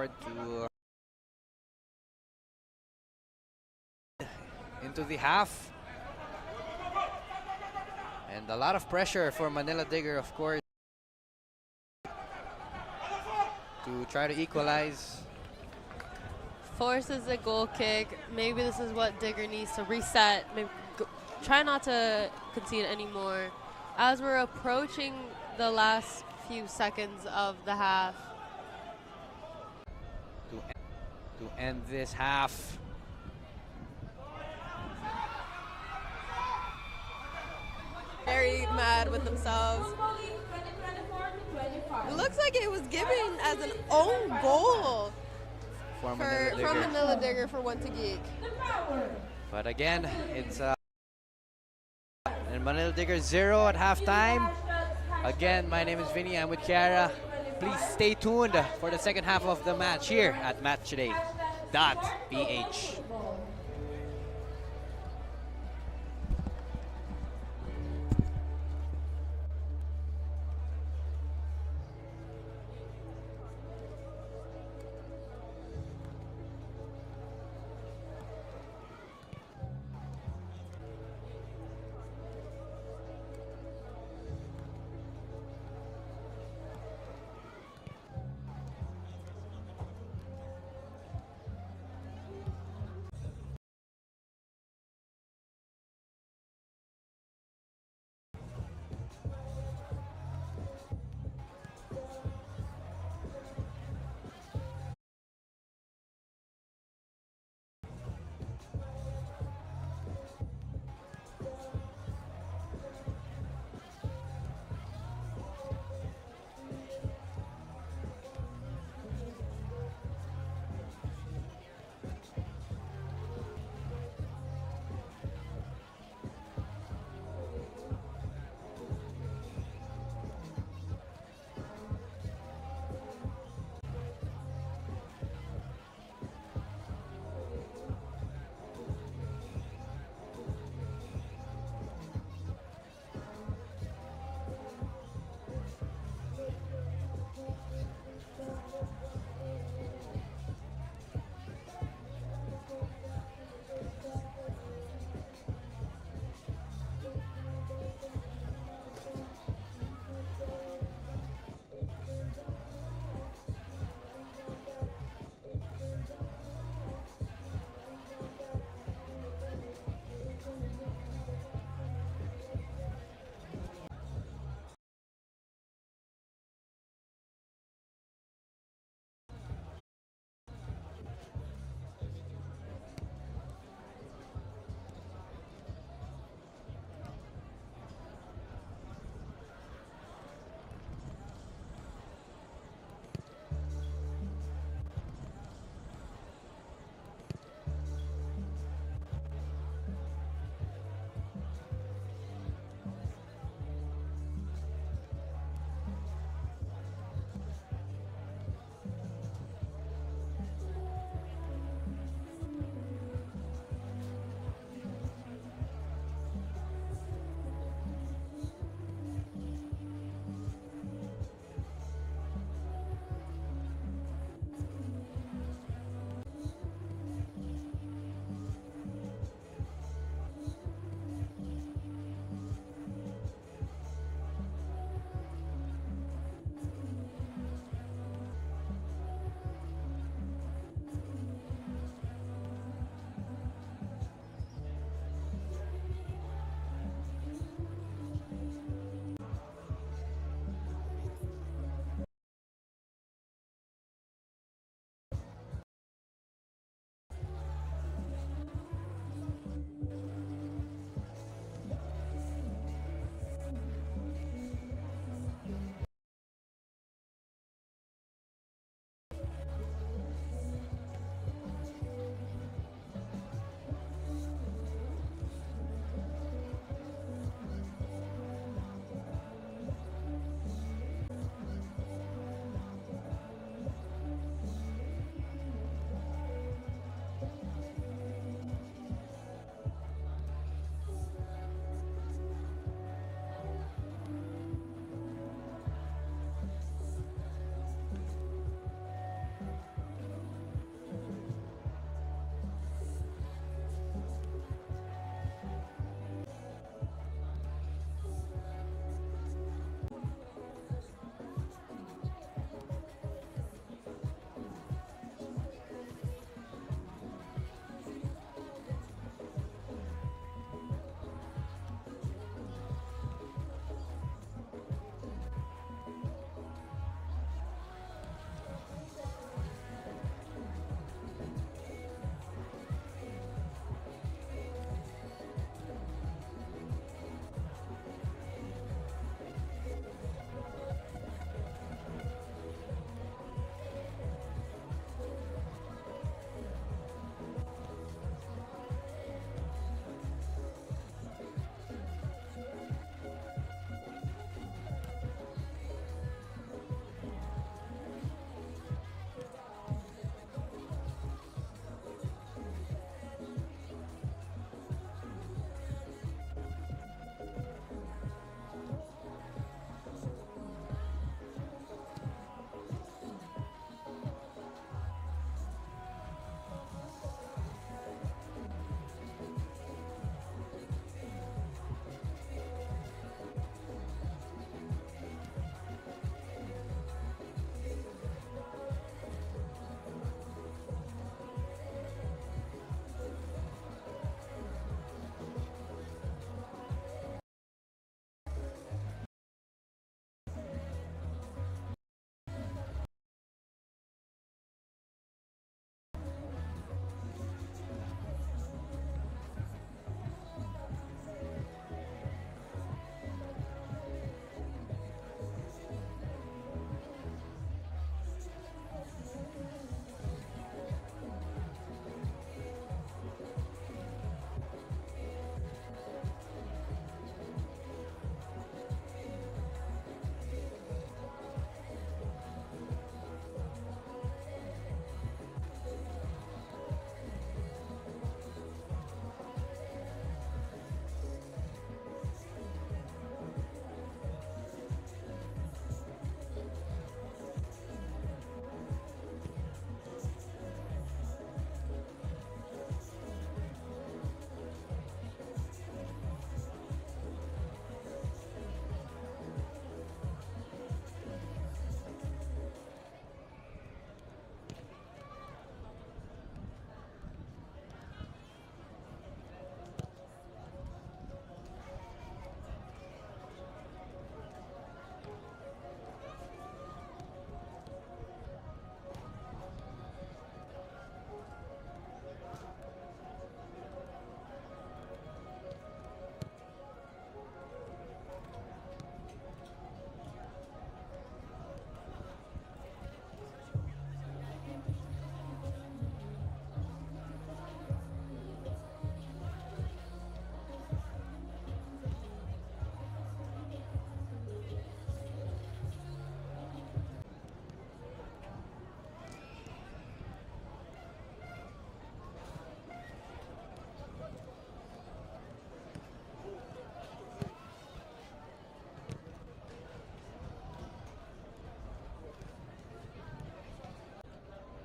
forward to into the half. And a lot of pressure for Manila Digger, of course, to try to equalize. Forces a goal kick. Maybe this is what Digger needs to reset. Maybe try not to concede anymore. As we're approaching the last few seconds of the half. To end this half. Very mad with themselves. It looks like it was given as an own goal From Manila Digger for One to Geek. But again, it's and Manila Digger 0 at halftime. Again, my name is Vinny. I'm with Kiara. Please stay tuned for the second half of the match here at matchtoday.ph.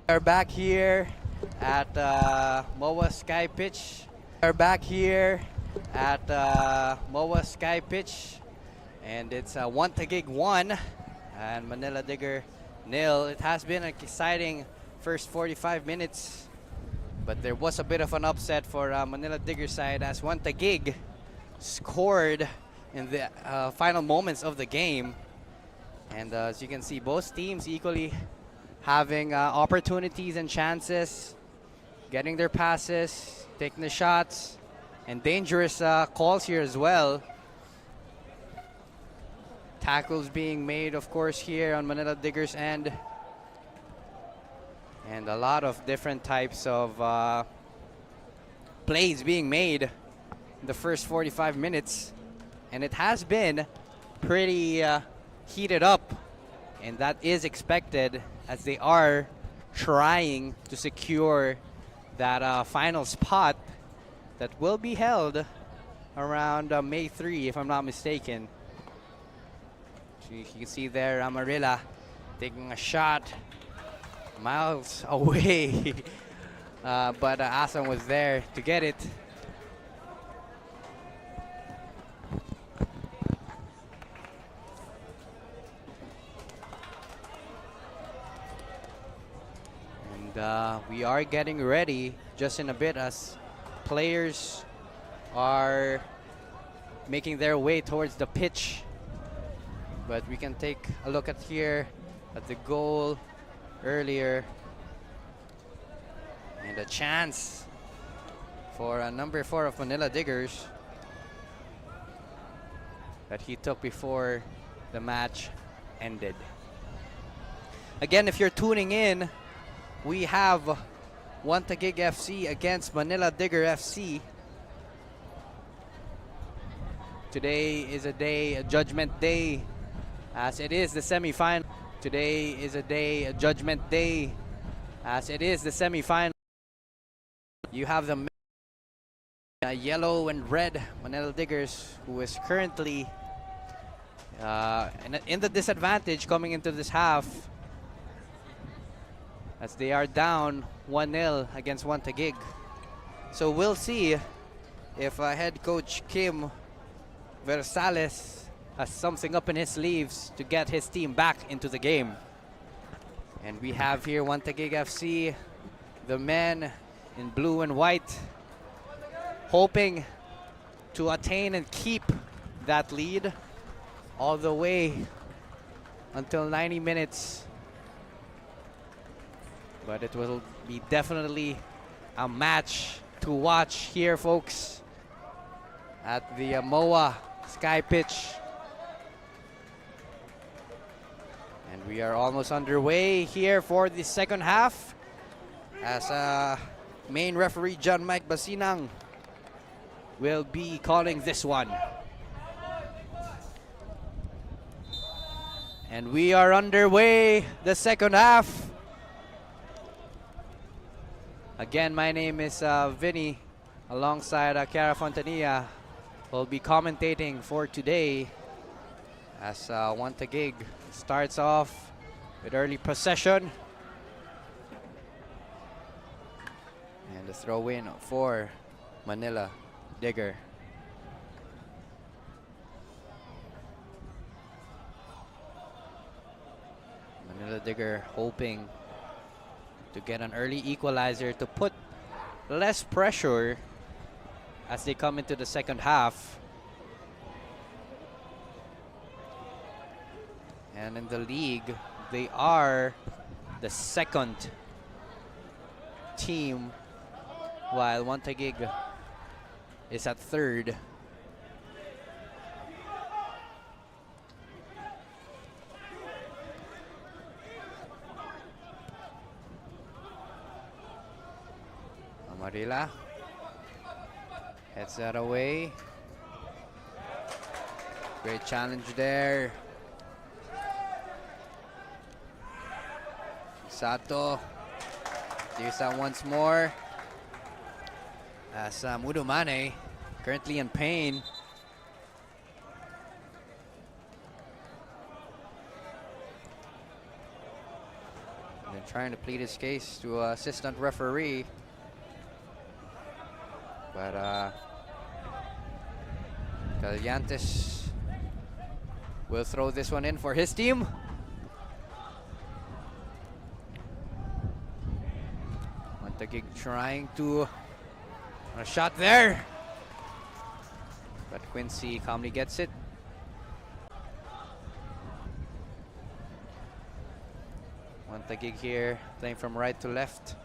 We are back here at MOA Sky Pitch. We are back here at MOA Sky Pitch, and it's 1-gig 1 and Manila Digger 0. It has been an exciting first 45 minutes, but there was a bit of an upset for Manila Digger side as 1-gig scored in the final moments of the game. And as you can see, both teams equally having opportunities and chances, getting their passes, taking the shots, and dangerous calls here as well. Tackles being made, of course, here on Manila Digger's end. And a lot of different types of plays being made in the first 45 minutes. And it has been pretty heated up, and that is expected as they are trying to secure that final spot that will be held around May 3, if I'm not mistaken. So you can see there Amarilla taking a shot miles away, but Asan was there to get it. We are getting ready just in a bit as players are making their way towards the pitch. But we can take a look at here at the goal earlier. And a chance for number 4 of Manila Diggers that he took before the match ended. Again, if you're tuning in, we have 1-gig FC against Manila Digger FC. Today is a judgment day, as it is the semifinal. Today is a judgment day, as it is the semifinal. You have the yellow and red Manila Diggers, who is currently in the disadvantage coming into this half, as they are down 1-0 against 1-gig. So we'll see if head coach Kim Versales has something up in his sleeves to get his team back into the game. And we have here 1-gig FC, the men in blue and white, hoping to attain and keep that lead all the way until 90 minutes. But it will be definitely a match to watch here, folks, at the MOA Sky Pitch. And we are almost underway here for the second half, as main referee John Mike Basinang will be calling this one. And we are underway the second half. Again, my name is Vinny, alongside Chiara Fontanilla. Will be commentating for today, as 1-gig starts off with early possession. And the throw in for Manila Digger. Manila Digger hoping to get an early equalizer to put less pressure as they come into the second half. And in the league, they are the second team, while 1-gig is at third. Amarilla heads that away. Great challenge there. Sato does that once more, as Mudumane currently in pain. And trying to plead his case to assistant referee. But Calyantes will throw this one in for his team. Montagig trying to a shot there, but Quincy calmly gets it. Montagig here playing from right to left.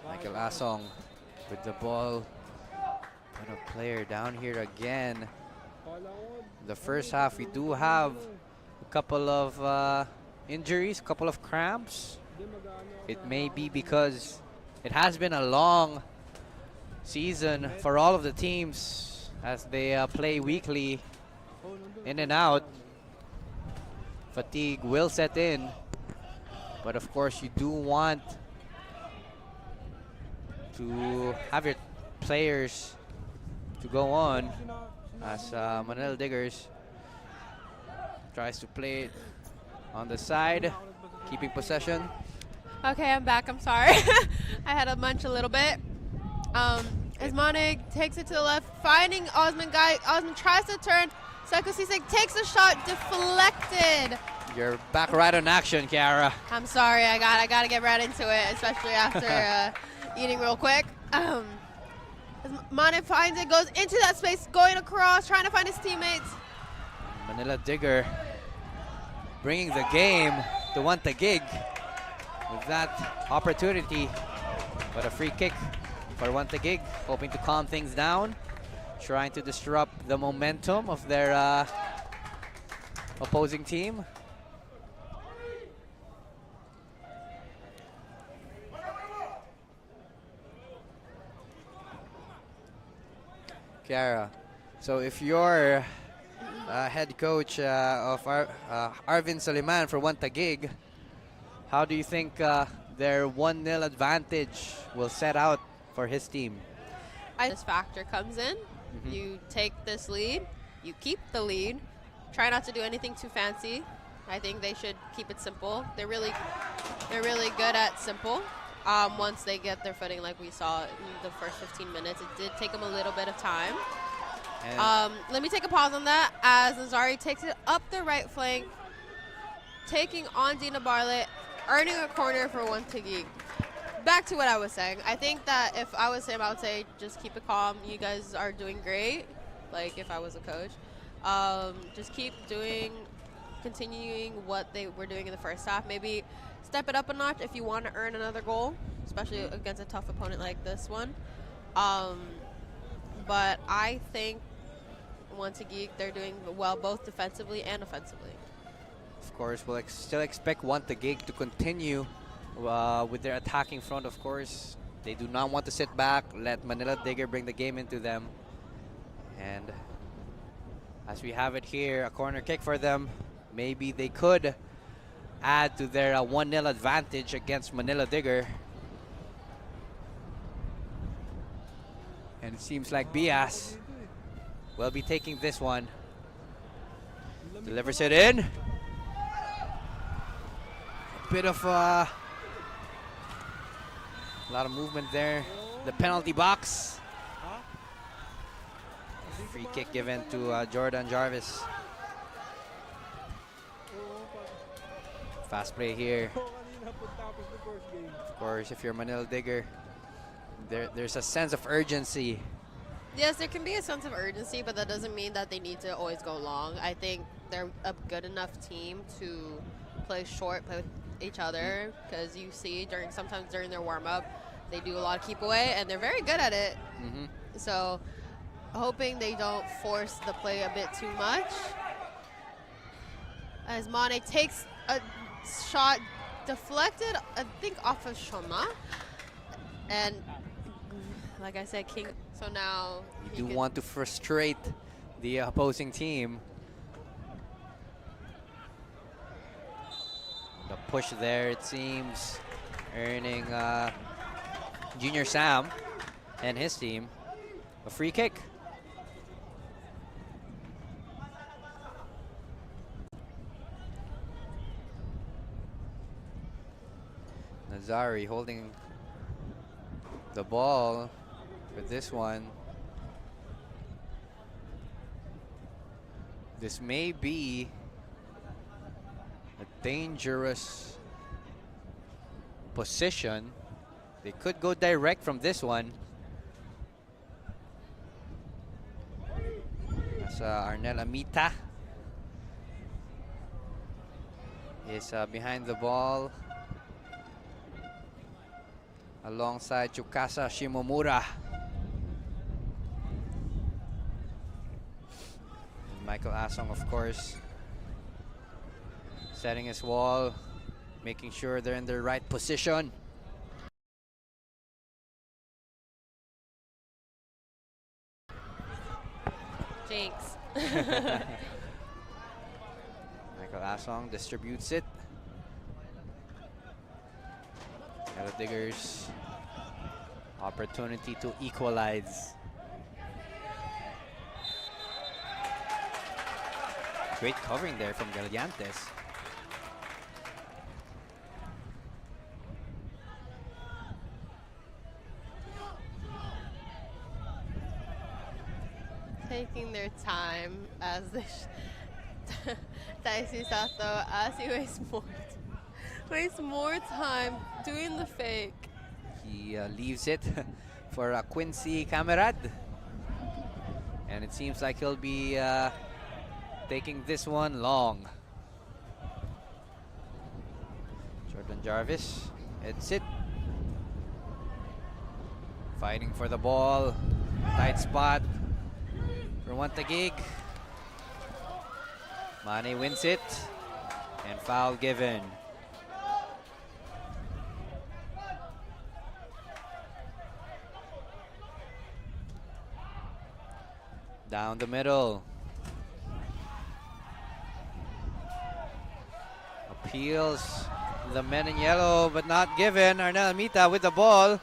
Michael Asong with the ball. But a player down here again. The first half we do have a couple of injuries, a couple of cramps. It may be because it has been a long season for all of the teams as they play weekly in and out. Fatigue will set in, but of course you do want to have your players to go on as Manila Diggers tries to play it on the side, keeping possession. Okay, I'm back. I'm sorry. I had to munch a little bit. As Monig takes it to the left, finding Osman Guy. Osman tries to turn. Seko Sisek takes a shot, deflected. You're back right on action, Kiara. I'm sorry. I got to get right into it, especially after eating real quick. As Monig finds it, goes into that space, going across, trying to find his teammates. Manila Digger bringing the game to Wantagig with that opportunity, but a free kick for Wantagig, hoping to calm things down, trying to disrupt the momentum of their opposing team. Kiara, so if you're head coach of Arvin Soliman for Wantagig, how do you think their 1-0 advantage will set out for his team? This factor comes in. You take this lead, you keep the lead, try not to do anything too fancy. I think they should keep it simple. They're really good at simple. Once they get their footing, like we saw in the first 15 minutes, it did take them a little bit of time. Let me take a pause on that as Nazari takes it up the right flank, taking on Dina Bartlett, earning a corner for Wantagig. Back to what I was saying. I think that if I was him, I would say just keep it calm. You guys are doing great. Like if I was a coach, just keep continuing what they were doing in the first half. Maybe step it up a notch if you want to earn another goal, especially against a tough opponent like this one. But I think Wantagig, they're doing well both defensively and offensively. Of course, we'll still expect Wantagig to continue with their attacking front, of course. They do not want to sit back, let Manila Digger bring the game into them. And as we have it here, a corner kick for them. Maybe they could add to their 1-0 advantage against Manila Digger. And it seems like Bias will be taking this one. Delivers it in. A bit of a lot of movement there. The penalty box. Free kick given to Jordan Jarvis. Fast play here. Of course, if you're Manila Digger, there's a sense of urgency. Yes, there can be a sense of urgency, but that doesn't mean that they need to always go long. I think they're a good enough team to play short, play with each other, because you see sometimes during their warm-up, they do a lot of keep away, and they're very good at it. So hoping they don't force the play a bit too much. As Mane takes a shot deflected, I think off of Shoma. And like I said, King, so now you do want to frustrate the opposing team. The push there, it seems, earning Junior Sam and his team a free kick. Nazari holding the ball for this one. This may be a dangerous position. They could go direct from this one. As Arnel Amita is behind the ball alongside Tsukasa Shimomura. And Michael Asong, of course, setting his wall, making sure they're in their right position. Jinx. Michael Asong distributes it. Manila Diggers opportunity to equalize. Great covering there from Galliantes. Taking their time as the Daisy Sato as he wastes more time doing the fake. He leaves it for Quincy Camerad. And it seems like he'll be taking this one long. Jordan Jarvis, it's it. Fighting for the ball. Tight spot for Wantagig. Mane wins it. And foul given. Down the middle. Appeals the men in yellow, but not given. Arnel Amita with the ball.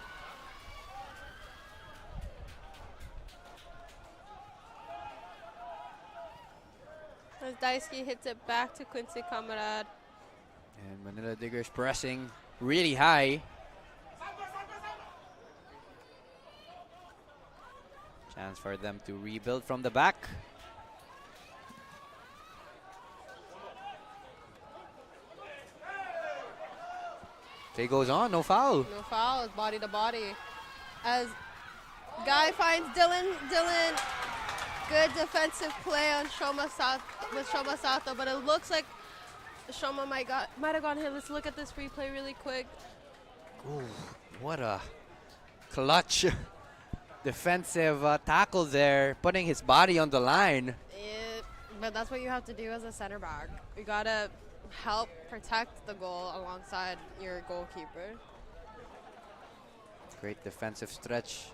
As Daisuke hits it back to Quincy Camarad. And Manila Diggers pressing really high. Chance for them to rebuild from the back. Play goes on, no foul. No foul, it's body to body. As Guy finds Dylan. Good defensive play on Shoma Sato, but it looks like Shoma might have gone here. Let's look at this replay really quick. Ooh, what a clutch defensive tackle there, putting his body on the line. But that's what you have to do as a center back. You gotta help protect the goal alongside your goalkeeper. Great defensive stretch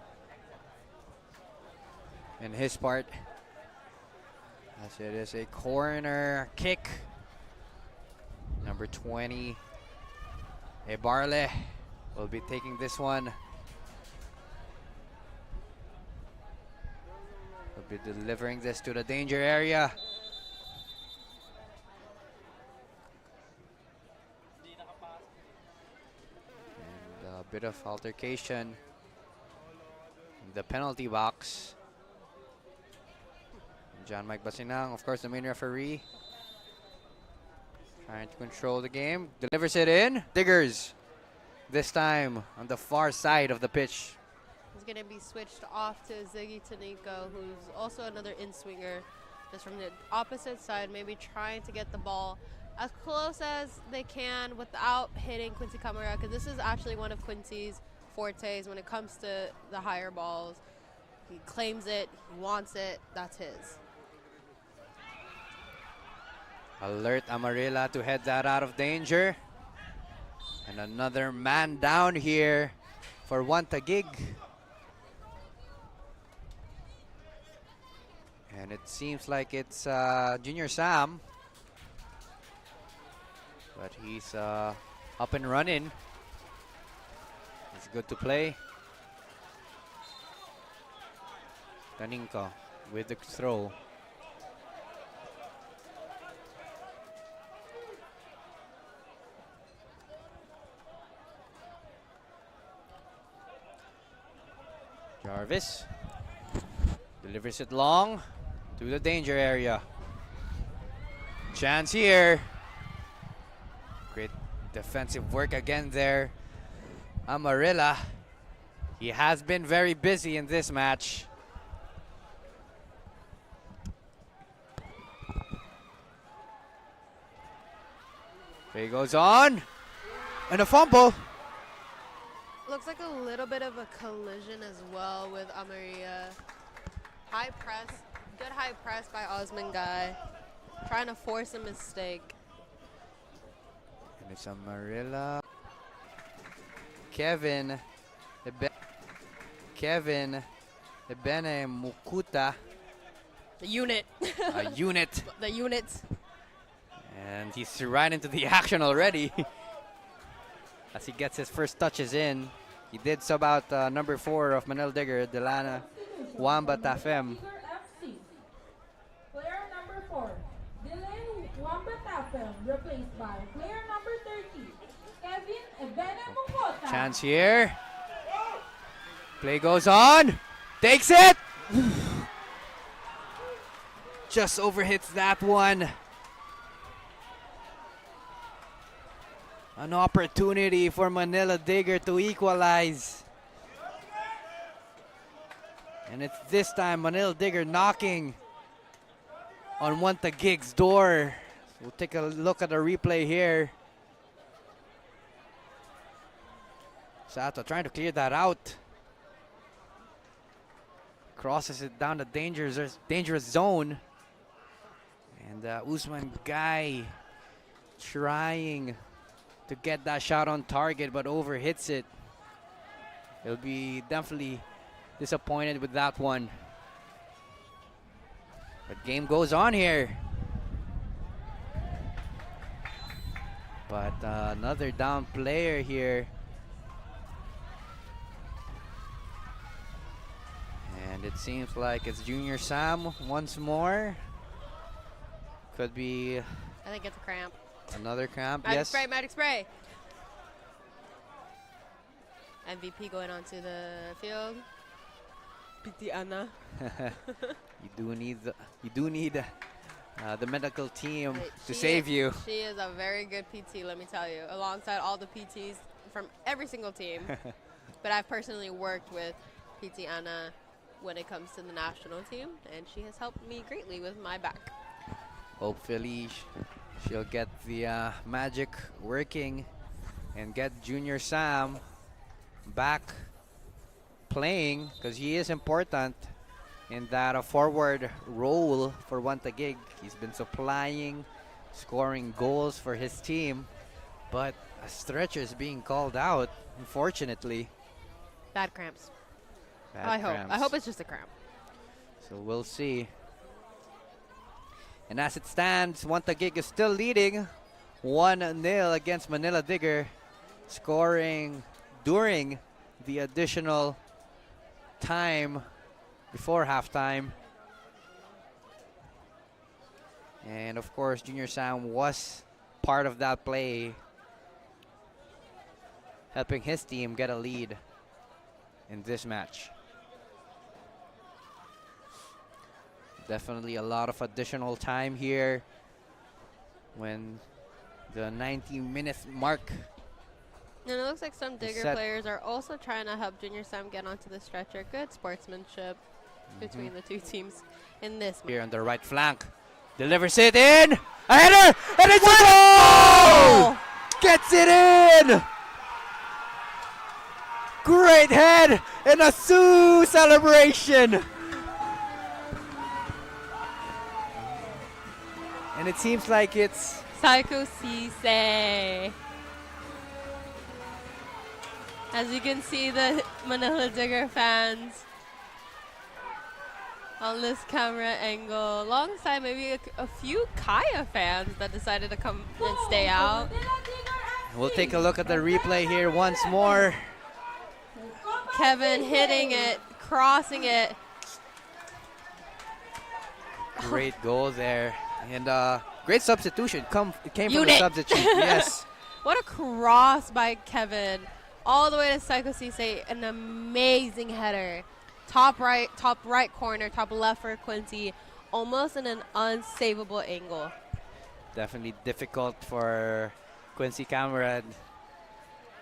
in his part. As it is a corner kick. Number 20, Ebarle will be taking this one. Will be delivering this to the danger area. And a bit of altercation in the penalty box. John Mike Basinang, of course, the main referee, trying to control the game. Delivers it in. Diggers, this time on the far side of the pitch. He's going to be switched off to Ziggy Taniko, who's also another in-swinger, just from the opposite side, maybe trying to get the ball as close as they can without hitting Quincy Camara, because this is actually one of Quincy's fortes when it comes to the higher balls. He claims it, he wants it, that's his. Alert Amarilla to head that out of danger. And another man down here for Wantagig. And it seems like it's Junior Sam. But he's up and running. It's good to play. Taninko with the throw. Jarvis delivers it long to the danger area. Chance here. Great defensive work again there. Amarilla. He has been very busy in this match. Play goes on. And a fumble. Looks like a little bit of a collision as well with Amaria. High press, good high press by Osman Guy. Trying to force a mistake. And it's Amarilla. Kevin Ebene Mukuta. The unit. A unit. The units. And he's right into the action already. As he gets his first touches in. He did sub out number 4 of Manila Digger, Delana Wamba Tafem. Player number 4, Dylan Wamba Tafem, replaced by player number 30, Kevin Ebenemukota. Chance here. Play goes on. Takes it. Just overhits that one. An opportunity for Manila Digger to equalize. And it's this time Manila Digger knocking on Wanta Gig's door. We'll take a look at the replay here. Sato trying to clear that out. Crosses it down the dangerous zone. And Usman Guy trying to get that shot on target, but overhits it. He'll be definitely disappointed with that one. But game goes on here. But another down player here. And it seems like it's Junior Sam once more. Could be I think it's a cramp. another cramp. Magic Yes. spray, magic spray. MVP going onto the field. PT Anna. You do need the medical team Hey, to she save is- you. She is a very good PT, let me tell you, alongside all the PTs from every single team. But I've personally worked with PT Anna when it comes to the national team, and she has helped me greatly with my back. Hopefully she'll get the magic working and get Junior Sam back playing, because he is important in that forward role for Wanta Gig. He's been supplying, scoring goals for his team, but a stretcher is being called out, unfortunately. Bad cramps. Bad I cramps. hope it's just a cramp. So we'll see. And as it stands, Wanta Gig is still leading 1-0 against Manila Digger, scoring during the additional time before halftime. And of course, Junior Sam was part of that play, helping his team get a lead in this match. Definitely a lot of additional time here when the 90-minute mark. And it looks like some Digger set. players are also trying to help Junior Sam get onto the stretcher. Good sportsmanship between the two teams in this Here on the right flank. Delivers it in. A header! And it's a goal! Gets it in! Great head and a Sioux celebration. And it seems like it's Psycho Cisse. As you can see, the Manila Digger fans on this camera angle, alongside maybe a few Kaya fans that decided to come and stay out. We'll take a look at the replay here once more. Kevin hitting it, crossing it. Great goal there. And great substitution. It came from the Unit. substitute. Yes. What a cross by Kevin. All the way to Psycho Cisse, an amazing header. top right corner, top left for Quincy, almost in an unsavable angle. Definitely difficult for Quincy Cameron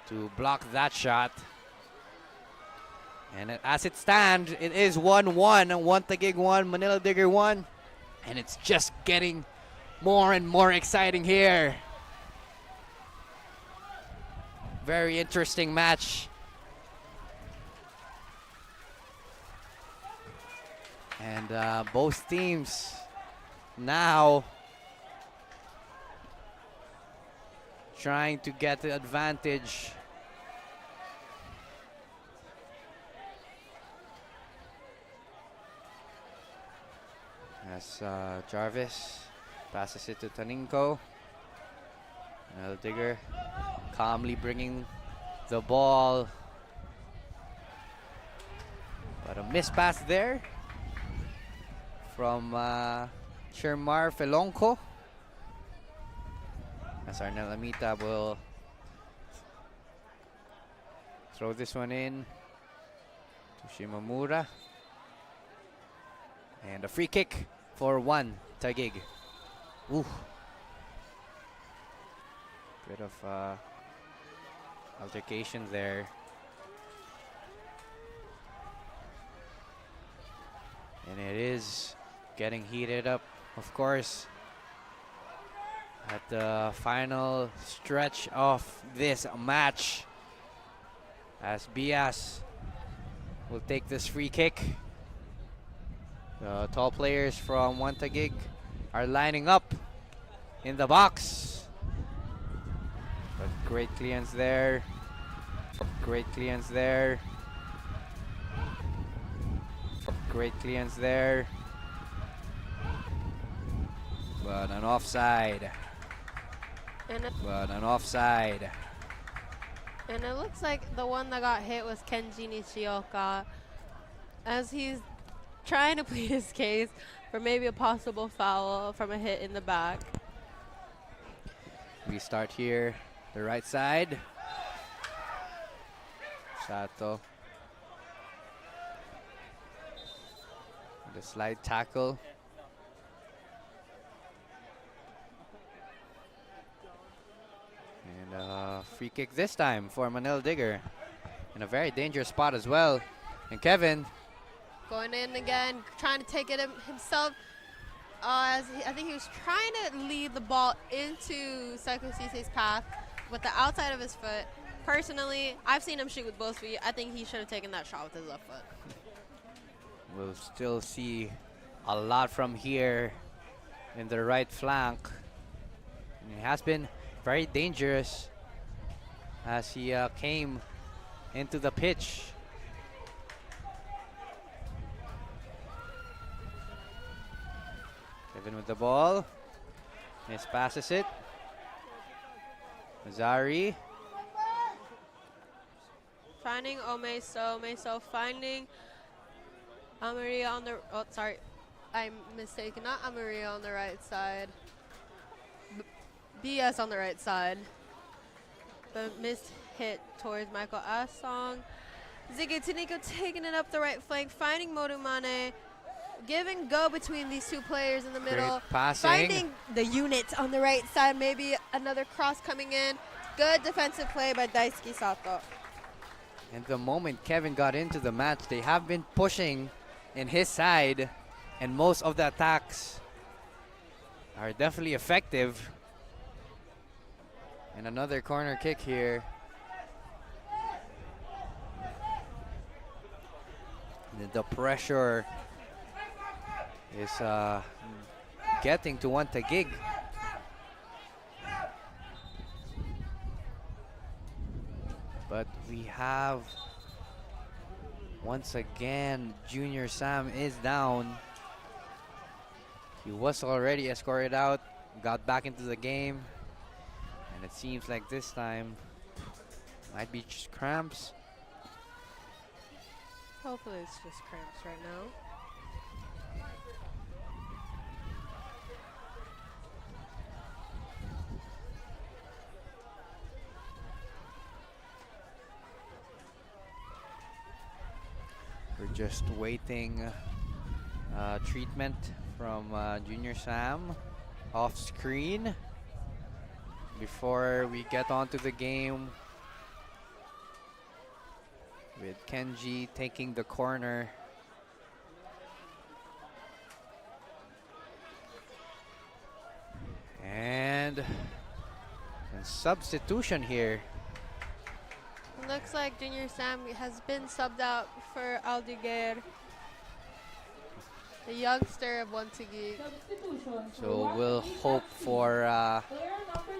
to block that shot. And as it stands, it is 1-1. One Taguig 1, Manila Digger 1. And it's just getting more and more exciting here. Very interesting match. And both teams now trying to get the advantage. As Jarvis passes it to Taninko. Manila Digger calmly bringing the ball. But a miss pass there from Shermar Felonco. As Arnel Amita will throw this one in to Shimamura. And a free kick for one Taguig. Ooh. Bit of altercation there. And it is getting heated up, of course, at the final stretch of this match, as Bias will take this free kick. The tall players from One Taguig are lining up in the box. But great clearance there. Great clearance there. Great clearance there. But an offside. But an offside. And it looks like the one that got hit was Kenji Nishioka, as he's trying to plead his case for maybe a possible foul from a hit in the back. We start here, the right side. Sato. The slide tackle. And free kick this time for Manila Digger. In a very dangerous spot as well. And Kevin going in again, trying to take it himself. I think he was trying to lead the ball into Sekou Cisse's path with the outside of his foot. Personally, I've seen him shoot with both feet. I think he should have taken that shot with his left foot. We'll still see a lot from here in the right flank. And it has been very dangerous as he came into the pitch. Kevin with the ball. Mispasses it. Mazari. Finding Omeso. Omeso finding Amaria on the... Oh, sorry. I'm mistaken. Not Amaria on the right side. BS on the right side. The missed hit towards Michael Asong. Ziggy Taniko taking it up the right flank. Finding Modumane. Give and go between these two players in the middle. Great passing. Finding the unit on the right side. Maybe another cross coming in. Good defensive play by Daisuke Sato. And the moment Kevin got into the match, they have been pushing in his side, and most of the attacks are definitely effective. And another corner kick here. And the pressure is getting to One Taguig. But we have, once again, Junior Sam is down. He was already escorted out, got back into the game. And it seems like this time might be just cramps. Hopefully it's just cramps right now. We're Just waiting treatment from Junior Sam off screen before we get on to the game, with Kenji taking the corner. And substitution here. Looks like Junior Sam has been subbed out for Aldeguer, the youngster of Wantigig. Substitution. So we'll hope for a Player number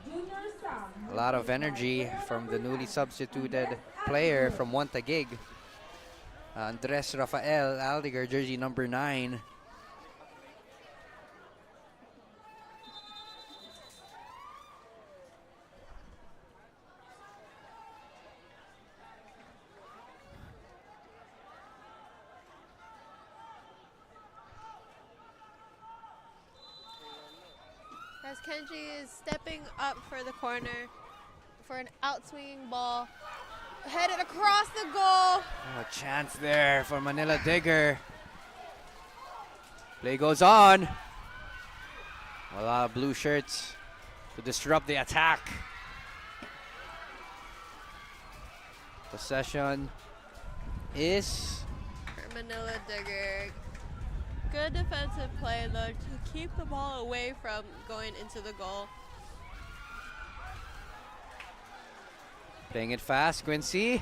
3, Junior Sam. lot of energy from the newly substituted player from Wantigig, Andres Rafael Aldeguer, jersey number 9. As Kenji is stepping up for the corner for an outswinging ball, headed across the goal. Oh, a chance there for Manila Digger. Play goes on. A lot of blue shirts to disrupt the attack. Possession is For Manila Digger. Good defensive play though to keep the ball away from going into the goal. playing it fast. Quincy.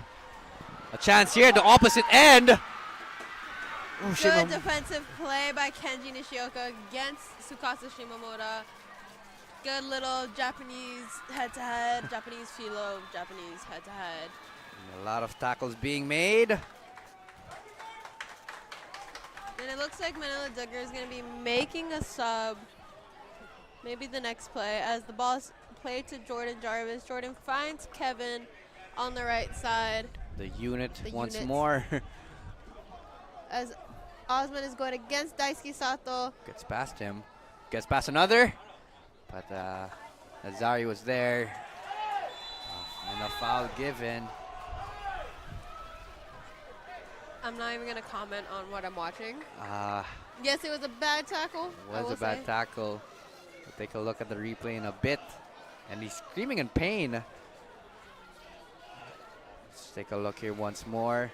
A chance here, the opposite end. Oh, Good defensive play by Kenji Nishioka against Tsukasa Shimamura. Good little Japanese head-to-head, Japanese philo, Japanese head-to-head. A lot of tackles being made. And it looks like Manila Digger is going to be making a sub. Maybe the next play as the ball is played to Jordan Jarvis. Jordan finds Kevin on the right side. The unit once unit. more. As Osman is going against Daisuke Sato. Gets past him. Gets past another. But Azari was there. And a foul given. I'm not even going to comment on what I'm watching. Uh, Yes, it was a bad tackle. I was will a bad say. tackle. We'll take a look at the replay in a bit. And he's screaming in pain. Let's take a look here once more.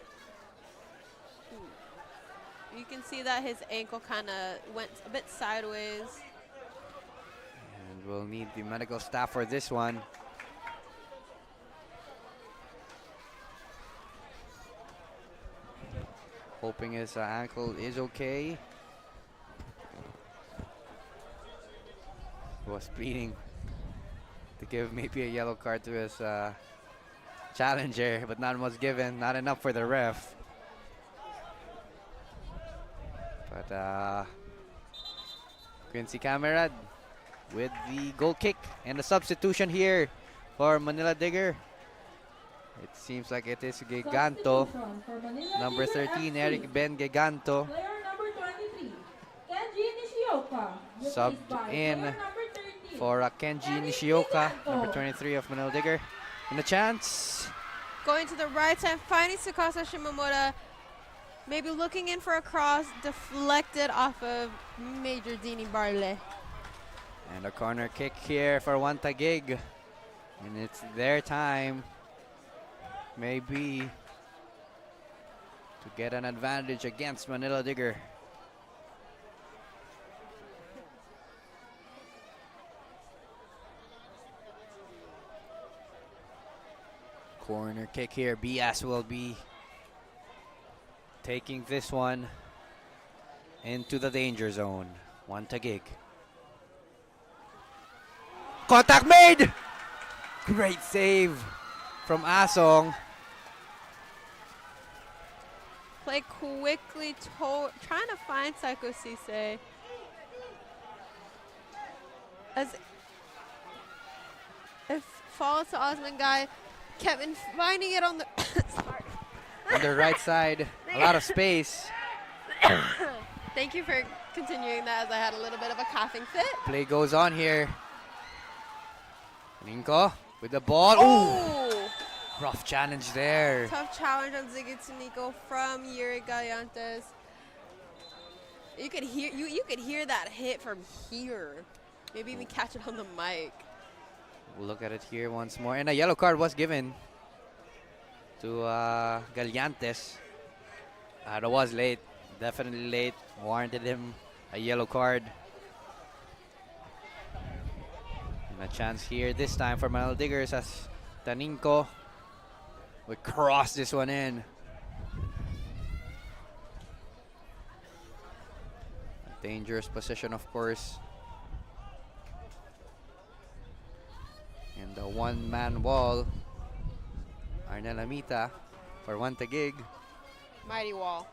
You can see that his ankle kind of went a bit sideways. And we'll need the medical staff for this one. Hoping his ankle is okay. He was pleading to give maybe a yellow card to his challenger, but not much given, not enough for the ref. But Quincy Camerad with the goal kick and the substitution here for Manila Digger. It seems like it is Giganto. Substitution for Manila Number Digger 13, FC. Eric Ben Giganto. Player number 23, Kenji Nishioka. replaced Subbed by in player number 13, For Kenji Eric Nishioka, Giganto. number 23 of Manila Digger. And a chance. Going to the right side, finding Tsukasa Shimamura. Maybe looking in for a cross, deflected off of Major Dini Barle. And a corner kick here for Wantigig. And it's their time, maybe, to get an advantage against Manila Digger. Corner kick here. BS will be taking this one into the danger zone. Wantigig. Contact made! Great save from Asong. Play quickly, trying to find Psycho Cisse. As if falls to Osman Guy, Kevin finding it on the On the right side, a lot of space. Thank you for continuing that as I had a little bit of a coughing fit. Play goes on here. Ninko with the ball. Ooh! Oh! Rough challenge there. Tough challenge on Ziggy Tanico from Yuri Gallantes. You could hear that hit from here. Maybe even catch it on the mic. We'll look at it here once more. And a yellow card was given to Gallantes. That was late. Definitely late. Warranted him a yellow card. And a chance here this time for Manila Diggers as Taninco would cross this one in. A dangerous position, of course. And the one-man wall. Arnel Amita for one to gig. Mighty wall.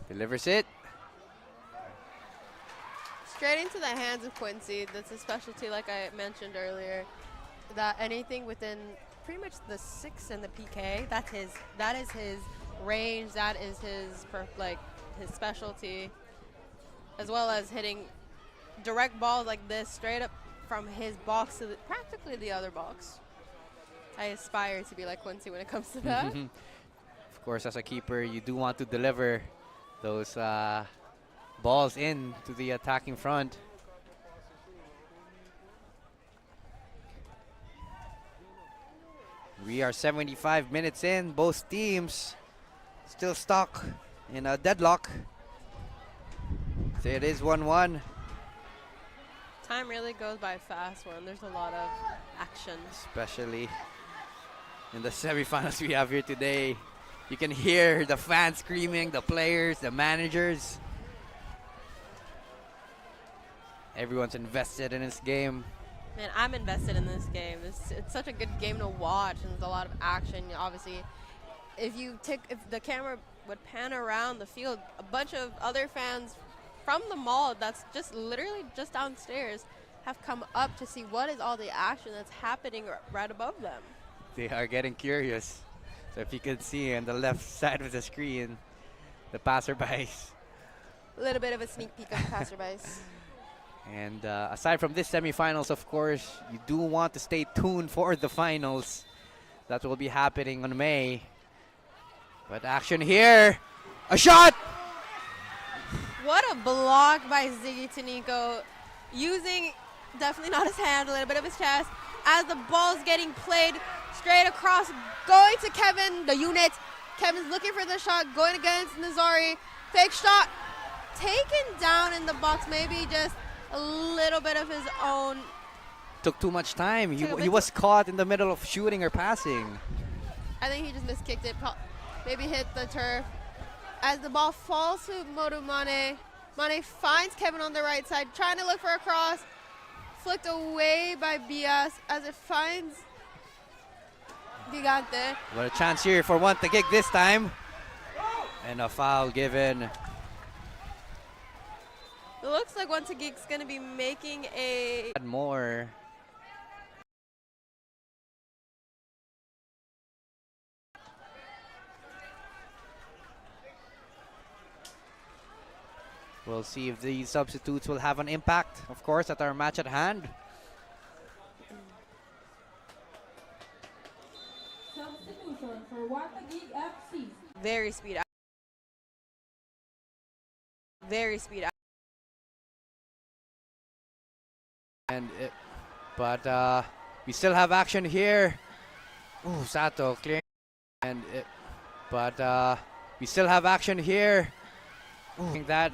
Delivers it. Straight into the hands of Quincy. That's a specialty, like I mentioned earlier. That anything within pretty much the 6 and the PK, that is his range. That is his his specialty, as well as hitting direct balls like this straight up from his box to practically the other box. I aspire to be like Quincy when it comes to that. Of course, as a keeper, you do want to deliver those balls in to the attacking front. We are 75 minutes in. Both teams still stuck in a deadlock. So it is 1-1. Time really goes by fast when there's a lot of action. Especially in the semifinals we have here today. You can hear the fans screaming, the players, the managers. Everyone's invested in this game. Man, I'm invested in this game. It's such a good game to watch, and there's a lot of action. Obviously, if the camera would pan around the field, a bunch of other fans from the mall that's just literally just downstairs have come up to see what is all the action that's happening right above them. They are getting curious. So if you can see on the left side of the screen, the passerbys. A little bit of a sneak peek of the passerbys. And aside from this semifinals, of course, you do want to stay tuned for the finals. That will be happening on May. But action here. A shot! What a block by Ziggy Tanico. Using, definitely not his hand, a little bit of his chest. As the ball's getting played straight across, going to Kevin, the unit. Kevin's looking for the shot, going against Nazari. Fake shot, taken down in the box, maybe just a little bit of his own. Took too much time. He was caught in the middle of shooting or passing. I think he just miskicked it, maybe hit the turf. As the ball falls to Modu Mane, Mane finds Kevin on the right side, trying to look for a cross. Flicked away by Bias as it finds Gigante. What a chance here for one to kick this time. And a foul given. It looks like One to Geek's going to be making a... More. We'll see if these substitutes will have an impact, of course, at our match at hand. Substitution for Watagig FC. Very speed. Very speed. And we still have action here. Ooh, Sato clearing. And we still have action here. Ooh. I think that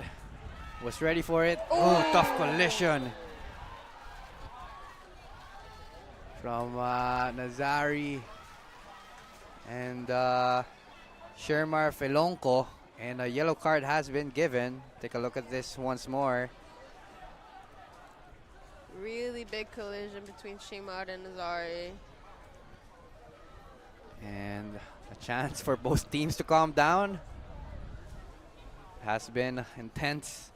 was ready for it. Oh, tough collision from Nazari and Shermar Felonco. And a yellow card has been given. Take a look at this once more. Really big collision between Shimar and Nazari. And a chance for both teams to calm down. Has been intense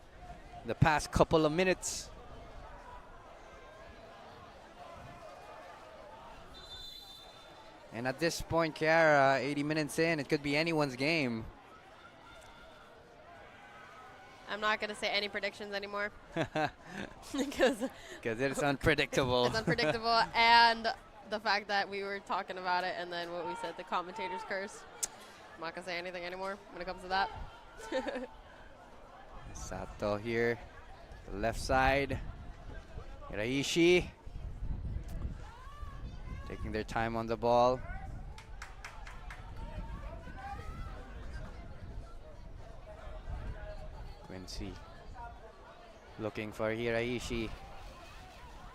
the past couple of minutes. And at this point, Kiara, 80 minutes in, it could be anyone's game. I'm not going to say any predictions anymore because it's unpredictable. it's unpredictable. And the fact that we were talking about it and then what we said, the commentator's curse. I'm not going to say anything anymore when it comes to that. Sato here, the left side. Hiraishi taking their time on the ball. Quincy looking for Hiraishi.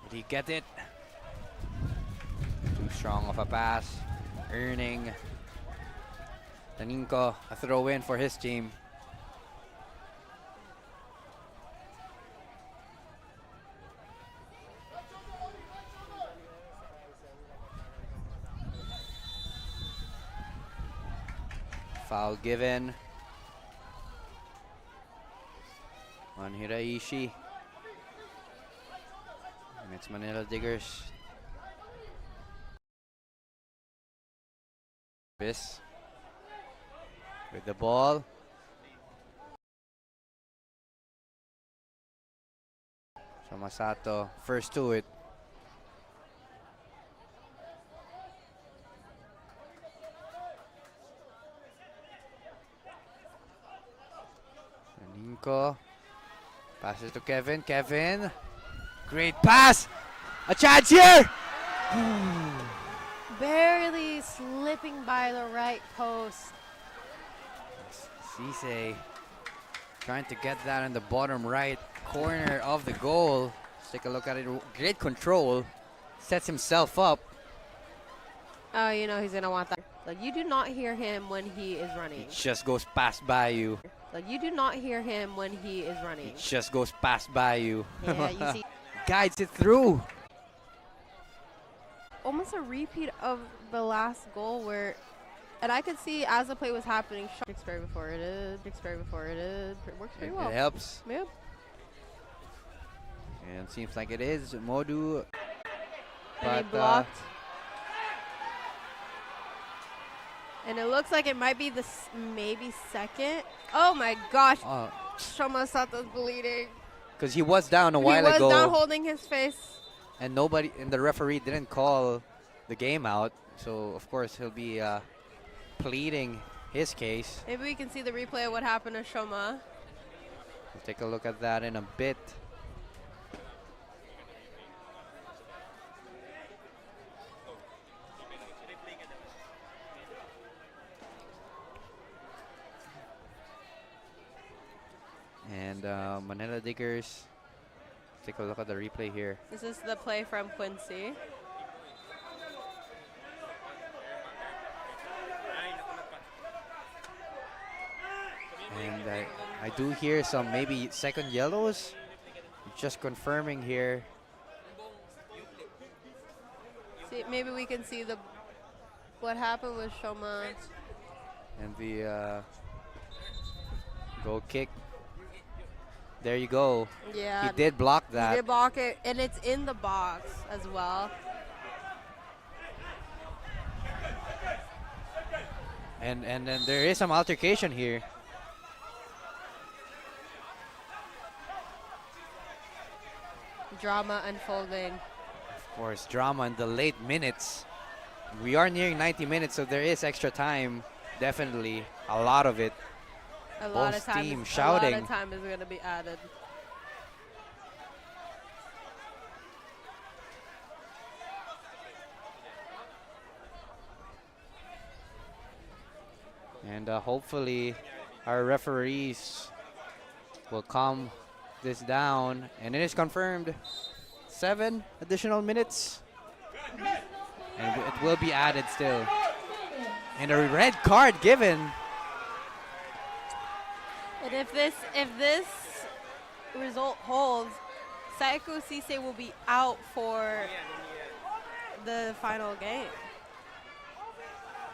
Did he get it? Too strong of a pass. Earning Taninko a throw in for his team. Foul given on Hiraishi. And it's Manila Diggers. This with the ball. So Masato first to it. Ninko passes to Kevin. Kevin, great pass. A chance here. Barely slipping by the right post. Cisse trying to get that in the bottom right corner of the goal. Let's take a look at it. Great control. Sets himself up. Oh, you know he's going to want that. Like, you do not hear him when he is running. It just goes past by you. Like, you do not hear him when he is running. It just goes past by you. Yeah, you see. Guides it through. Almost a repeat of the last goal where, and I could see as the play was happening, Dixbury before it is, Dixbury before it is. It works pretty well. It helps. Yep. And it seems like it is Modu. And he blocked. And it looks like it might be the maybe second. Oh my gosh. Shoma Sato's bleeding. Because he was down a while ago. He was down holding his face. And nobody, and the referee didn't call the game out. So, of course, he'll be pleading his case. Maybe we can see the replay of what happened to Shoma. We'll take a look at that in a bit. And Manila Diggers, take a look at the replay here. This is the play from Quincy. And I do hear some maybe second yellows. Just confirming here. See, maybe we can see the what happened with Shoma. And the goal kick. There you go. Yeah. He did block that. He did block it, and it's in the box as well. And then there is some altercation here. Drama unfolding. Of course, drama in the late minutes. We are nearing 90 minutes, so there is extra time. Definitely, a lot of it. A lot of time. Teams shouting. A lot of time is going to be added. And hopefully, our referees will calm this down. And it is confirmed 7 additional minutes. And it will be added still. And a red card given. And if this result holds, Saiko Cisse will be out for the final game.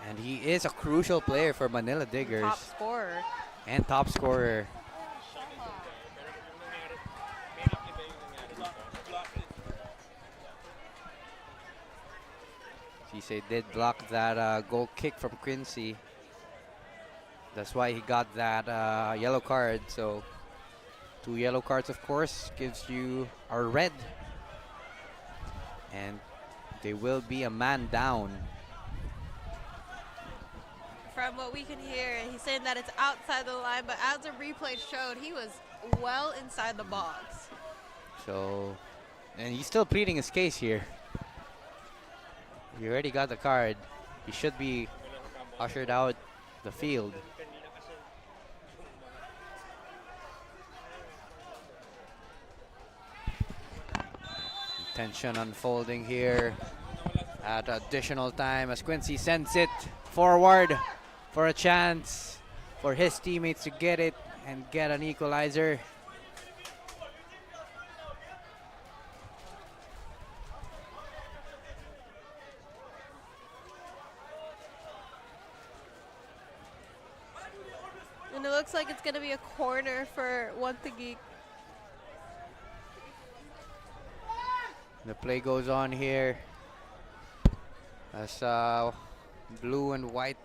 And he is a crucial player for Manila Diggers. Top scorer. And top scorer. Cisse did block that goal kick from Quincy. That's why he got that yellow card. So 2 yellow cards, of course, gives you a red. And they will be a man down. From what we can hear, he's saying that it's outside the line, but as the replay showed, he was well inside the box. So, and he's still pleading his case here. He already got the card. He should be ushered out the field. Tension unfolding here at additional time as Quincy sends it forward for a chance for his teammates to get it and get an equalizer. And it looks like it's going to be a corner for Wantageek. The play goes on here as blue and white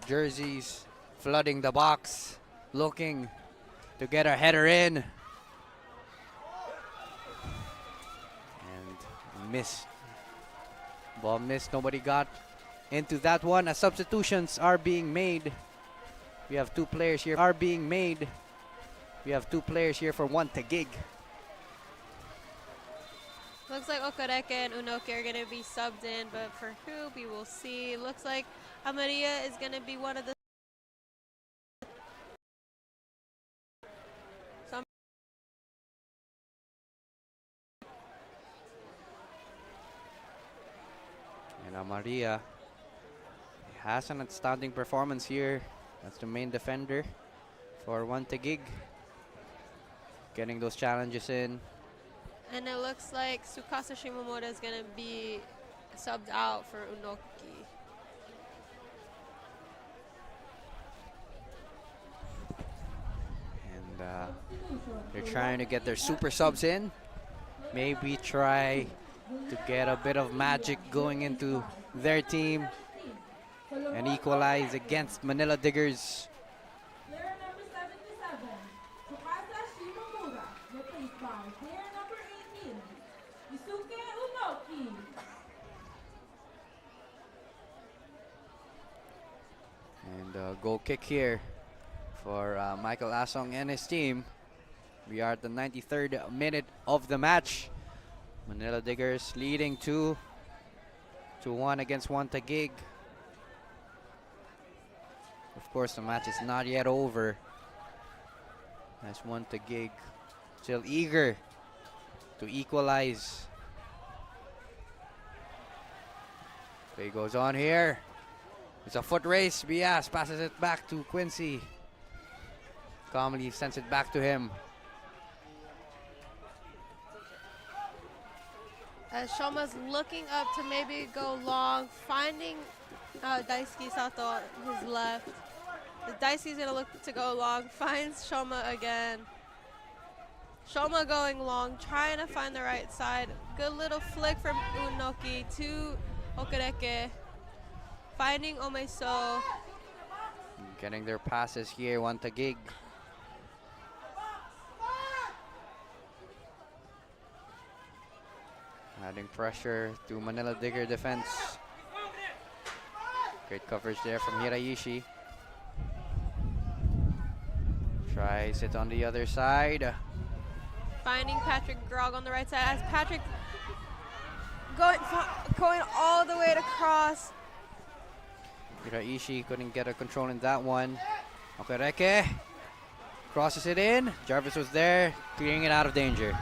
jerseys flooding the box, looking to get a header in. And missed. Ball missed. Nobody got into that one as substitutions are being made. We have 2 players here are being made. We have 2 players here for Wantageek. Looks like Okareke and Unoki are going to be subbed in, but for who, we will see. Looks like Amaria is going to be one of the... And Amaria has an outstanding performance here. That's the main defender for Wantageek. Getting those challenges in. And it looks like Tsukasa Shimomoto is going to be subbed out for Unoki. And they're trying to get their super subs in. Maybe try to get a bit of magic going into their team and equalize against Manila Diggers. Player number 77, Tsukasa Shimomura, replaced by player number 18, Yusuke Unoki. And goal kick here for Michael Asong and his team. We are at the 93rd minute of the match. Manila Diggers leading 2-1 against Wantageek. Of course, the match is not yet over. As Wantageek still eager to equalize. Play goes on here. It's a foot race. Bias passes it back to Quincy. Calmly sends it back to him. As Shoma's looking up to maybe go long, finding Daisuke Sato on his left. Daisuke's gonna look to go long, finds Shoma again. Shoma going long, trying to find the right side. Good little flick from Unoki to Okareke. Finding Omeso. Getting their passes here, Wantageek. Adding pressure to Manila Digger defense. Great coverage there from Hiraishi. Tries it on the other side. Finding Patrick Grog on the right side as Patrick going all the way to cross. Hiraishi couldn't get a control in that one. Okareke crosses it in. Jarvis was there, clearing it out of danger.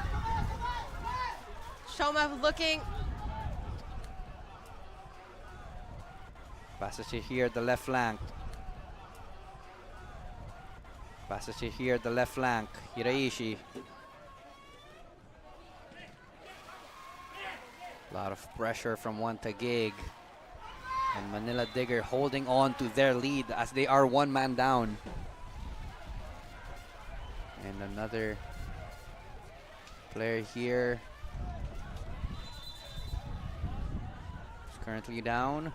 Shoma looking. Passes it here at the left flank. Passes it here at the left flank. Hiraishi. A lot of pressure from Wantageek. And Manila Digger holding on to their lead as they are 1 man down. And another player here is currently down.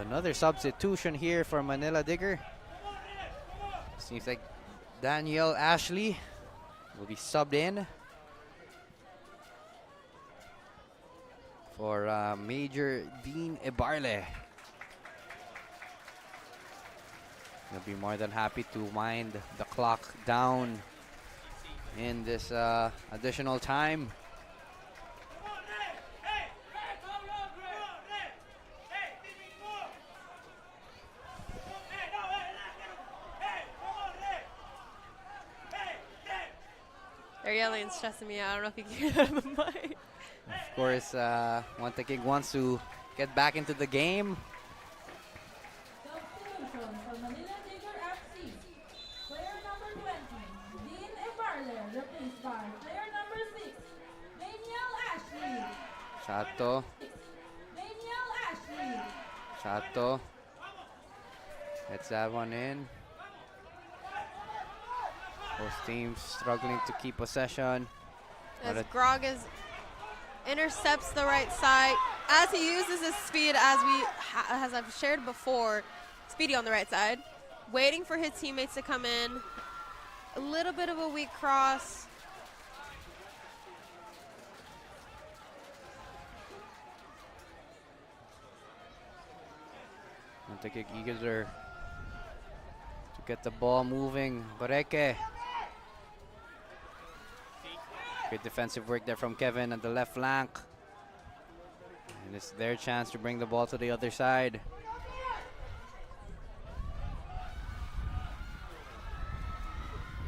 Another substitution here for Manila Digger. Seems like Daniel Ashley will be subbed in for Major Dean Ibarle. He'll be more than happy to wind the clock down in this additional time. They're yelling and stressing me out. I don't know if you can hear that on the mic. Of course, Montague wants to get back into the game. Substitution for Manila Digger FC. Player number 20, Dean Ibarle, replaced by player number 6, Daniel Ashley. Chato, Daniel Ashley. Chato. Gets that one in. Both teams struggling to keep possession. As Grogas intercepts the right side, as he uses his speed, as I've shared before, speedy on the right side, waiting for his teammates to come in. A little bit of a weak cross. Montague eager to get the ball moving. Bareke. Good defensive work there from Kevin at the left flank. And it's their chance to bring the ball to the other side.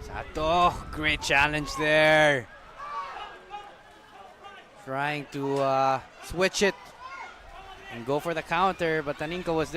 Sato, great challenge there. Trying to switch it and go for the counter, but Taninka was there.